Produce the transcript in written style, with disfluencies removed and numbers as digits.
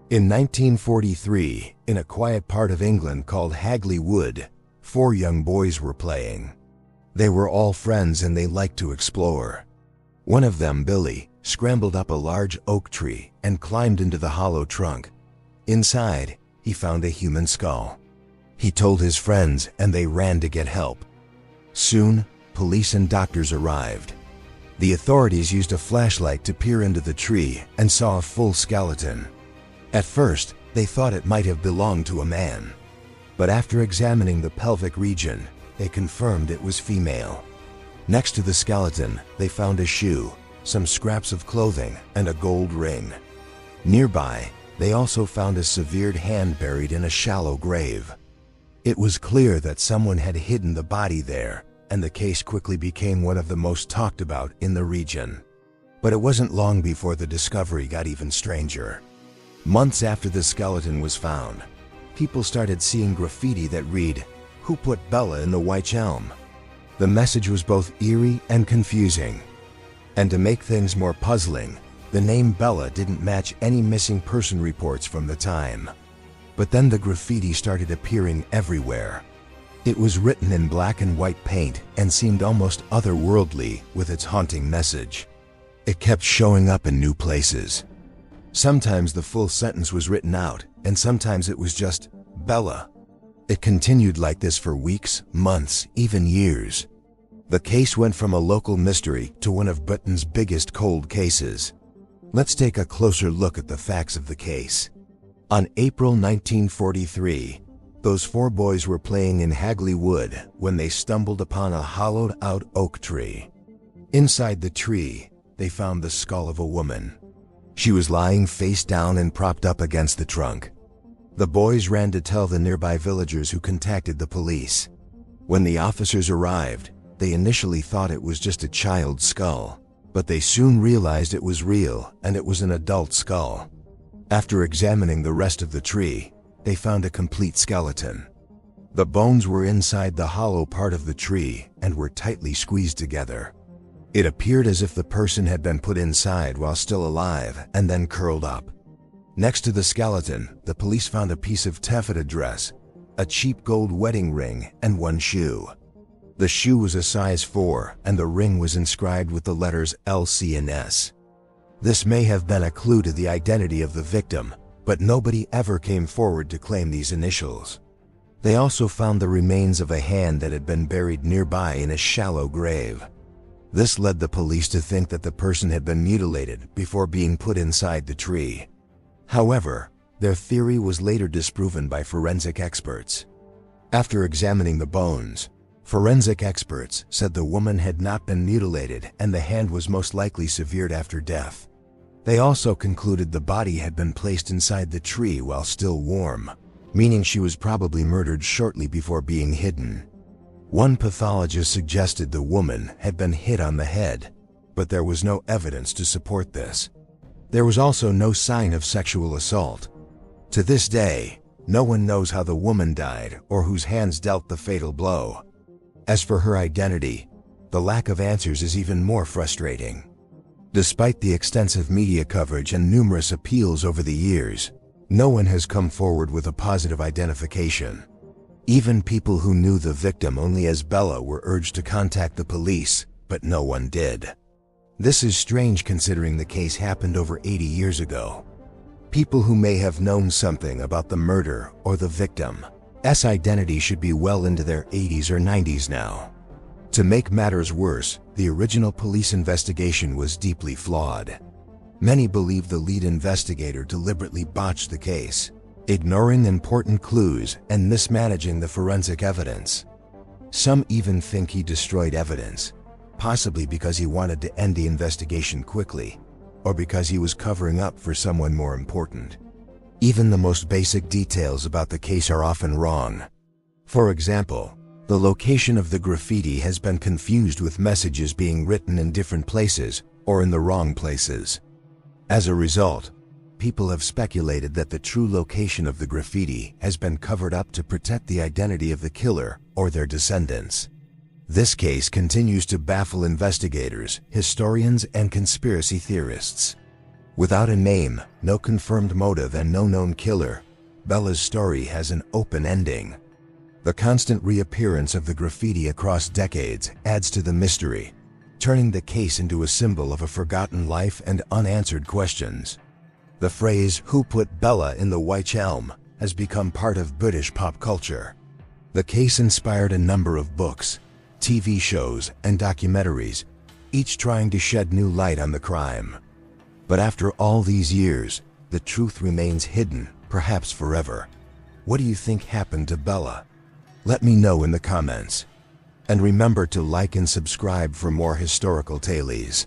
In 1943, in a quiet part of England called Hagley Wood, 4 young boys were playing. They were all friends and they liked to explore. One of them, Billy, scrambled up a large oak tree and climbed into the hollow trunk. Inside, he found a human skull. He told his friends and they ran to get help. Soon, police and doctors arrived. The authorities used a flashlight to peer into the tree and saw a full skeleton. At first, they thought it might have belonged to a man. But after examining the pelvic region, they confirmed it was female. Next to the skeleton, they found a shoe, some scraps of clothing, and a gold ring. Nearby, they also found a severed hand buried in a shallow grave. It was clear that someone had hidden the body there, and the case quickly became one of the most talked about in the region. But it wasn't long before the discovery got even stranger. Months after the skeleton was found, people started seeing graffiti that read, "Who put Bella in the Wych Elm?" The message was both eerie and confusing. And to make things more puzzling, the name Bella didn't match any missing person reports from the time. But then the graffiti started appearing everywhere. It was written in black and white paint and seemed almost otherworldly with its haunting message. It kept showing up in new places. Sometimes the full sentence was written out, and sometimes it was just Bella. It continued like this for weeks, months, even years. The case went from a local mystery to one of Britain's biggest cold cases. Let's take a closer look at the facts of the case. On April 1943, those 4 boys were playing in Hagley Wood when they stumbled upon a hollowed-out oak tree. Inside the tree, they found the skull of a woman. She was lying face down and propped up against the trunk. The boys ran to tell the nearby villagers, who contacted the police. When the officers arrived, they initially thought it was just a child's skull, but they soon realized it was real and it was an adult skull. After examining the rest of the tree, they found a complete skeleton. The bones were inside the hollow part of the tree and were tightly squeezed together. It appeared as if the person had been put inside while still alive and then curled up. Next to the skeleton, the police found a piece of taffeta dress, a cheap gold wedding ring, and 1 shoe. The shoe was a size 4, and the ring was inscribed with the letters L, C, and S. This may have been a clue to the identity of the victim, but nobody ever came forward to claim these initials. They also found the remains of a hand that had been buried nearby in a shallow grave. This led the police to think that the person had been mutilated before being put inside the tree. However, their theory was later disproven by forensic experts. After examining the bones, forensic experts said the woman had not been mutilated and the hand was most likely severed after death. They also concluded the body had been placed inside the tree while still warm, meaning she was probably murdered shortly before being hidden. One pathologist suggested the woman had been hit on the head, but there was no evidence to support this. There was also no sign of sexual assault. To this day, no one knows how the woman died or whose hands dealt the fatal blow. As for her identity, the lack of answers is even more frustrating. Despite the extensive media coverage and numerous appeals over the years, no one has come forward with a positive identification. Even people who knew the victim only as Bella were urged to contact the police, but no one did. This is strange considering the case happened over 80 years ago. People who may have known something about the murder or the victim's identity should be well into their 80s or 90s now. To make matters worse, the original police investigation was deeply flawed. Many believe the lead investigator deliberately botched the case, ignoring important clues and mismanaging the forensic evidence. Some even think he destroyed evidence, possibly because he wanted to end the investigation quickly, or because he was covering up for someone more important. Even the most basic details about the case are often wrong. For example, the location of the graffiti has been confused with messages being written in different places or in the wrong places. As a result, people have speculated that the true location of the graffiti has been covered up to protect the identity of the killer or their descendants. This case continues to baffle investigators, historians, and conspiracy theorists. Without a name, no confirmed motive, and no known killer, Bella's story has an open ending. The constant reappearance of the graffiti across decades adds to the mystery, turning the case into a symbol of a forgotten life and unanswered questions. The phrase, "Who put Bella in the Wych Elm?" has become part of British pop culture. The case inspired a number of books, TV shows, and documentaries, each trying to shed new light on the crime. But after all these years, the truth remains hidden, perhaps forever. What do you think happened to Bella? Let me know in the comments. And remember to like and subscribe for more historical tales.